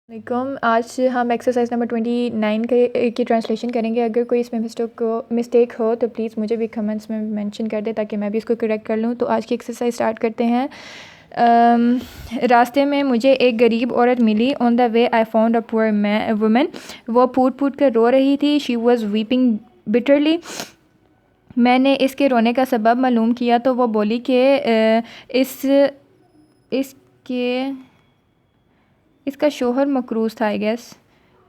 علیکم. آج ہم ایکسرسائز نمبر 29 کی ٹرانسلیشن کریں گے. اگر کوئی اس میں مسٹیک ہو تو پلیز مجھے بھی کمنٹس میں مینشن کر دیں تاکہ میں بھی اس کو کریکٹ کر لوں. تو آج کی ایکسرسائز سٹارٹ کرتے ہیں. راستے میں مجھے ایک غریب عورت ملی. آن دا وے آئی فاؤنڈ اے پور وومن. وہ پھوٹ پھوٹ کر رو رہی تھی. She was weeping bitterly. میں نے اس کے رونے کا سبب معلوم کیا تو وہ بولی کہ اس کا شوہر مقروض تھا. آئی گیس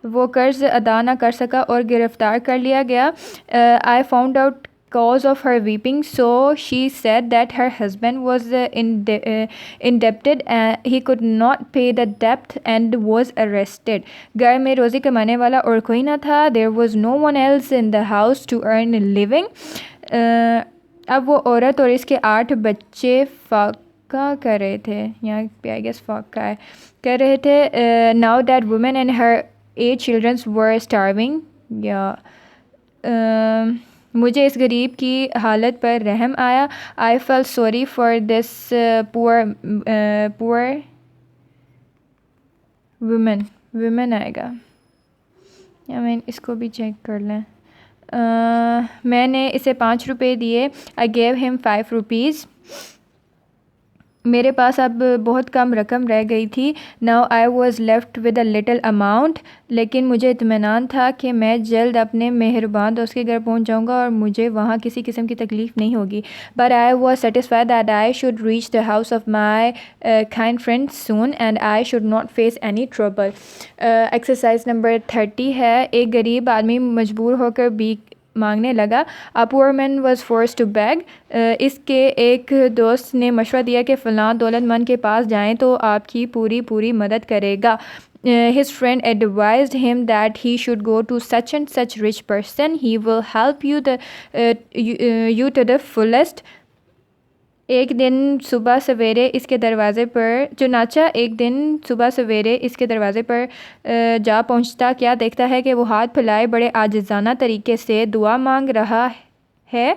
وہ قرض ادا نہ کر سکا اور گرفتار کر لیا گیا. I found out cause of her weeping, so she said that her husband was indebted. He could not pay the debt and was arrested. گھر میں روزی کمانے والا اور کوئی نہ تھا. There was no one else in the house to earn a living. اب وہ عورت اور اس کے 8 بچے فاقہ کر رہے تھے. یہاں پہ آئی گیس فاقہ ہے کر رہے تھے. Now that woman and her 8 children were starving. مجھے اس غریب کی حالت پر رحم آیا. I felt sorry for this poor woman آئے گا. یا میں اس کو بھی چیک کر لیں. میں نے اسے 5 روپے دیے. I gave him 5 rupees. میرے پاس اب بہت کم رقم رہ گئی تھی. Now I was left with a little amount. لیکن مجھے اطمینان تھا کہ میں جلد اپنے مہربان دوست کے گھر پہنچ جاؤں گا اور مجھے وہاں کسی قسم کی تکلیف نہیں ہوگی. But I was satisfied that I should reach the house of my kind friend soon and I should not face any trouble. Exercise number 30 ہے. ایک غریب آدمی مجبور ہو کر بھیک مانگنے لگا. A poor man was forced to beg. اس کے ایک دوست نے مشورہ دیا کہ فلاں دولت مند کے پاس جائیں تو آپ کی پوری مدد کرے گا. His friend advised him that he should go to such and such rich person. He will help you to the fullest. ایک دن صبح سویرے اس کے دروازے پر جا پہنچتا. کیا دیکھتا ہے کہ وہ ہاتھ پھیلائے بڑے عاجزانہ طریقے سے دعا مانگ رہا ہے.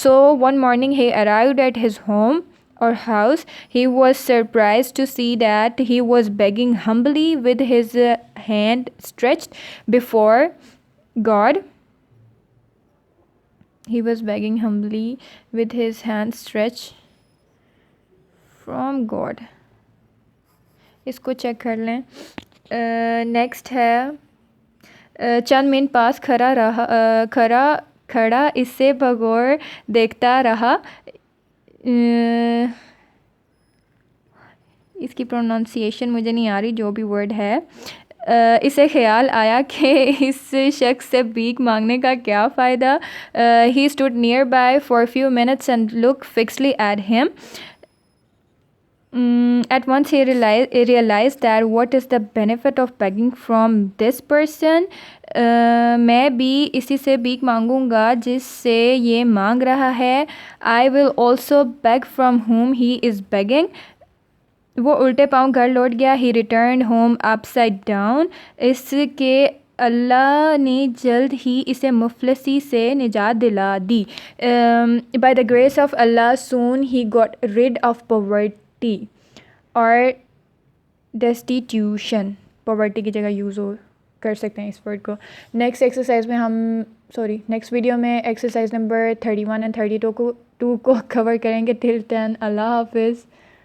So one morning he arrived at his home or house. He was surprised to see that he was begging humbly with his hand stretched before God. He was begging humbly with his hand stretched from God. اس کو check کر لیں. Next ہے. چند minute پاس کھڑا اس سے بغور دیکھتا رہا. اس کی پروننسیشن مجھے نہیں آ رہی جو بھی ورڈ ہے. اسے خیال آیا کہ اس شخص سے بھیک مانگنے کا کیا فائدہ. He stood nearby for a few minutes and looked fixedly at him. At once he realized that what is the benefit of begging from this person. میں بھی اسی سے بھیک مانگوں گا جس سے یہ مانگ رہا ہے. I will also beg from whom he is begging. وہ الٹے پاؤں گھر لوٹ گیا. He returned home upside down. اس کے اللہ نے جلد ہی اسے مفلسی سے نجات دلا دی. By the grace of Allah soon he got rid of poverty or destitution. poverty کی جگہ یوز کر سکتے ہیں اس ورڈ کو. نیکسٹ ویڈیو میں ایکسرسائز نمبر 31 and 32 کو کور کریں گے. Till then اللہ حافظ.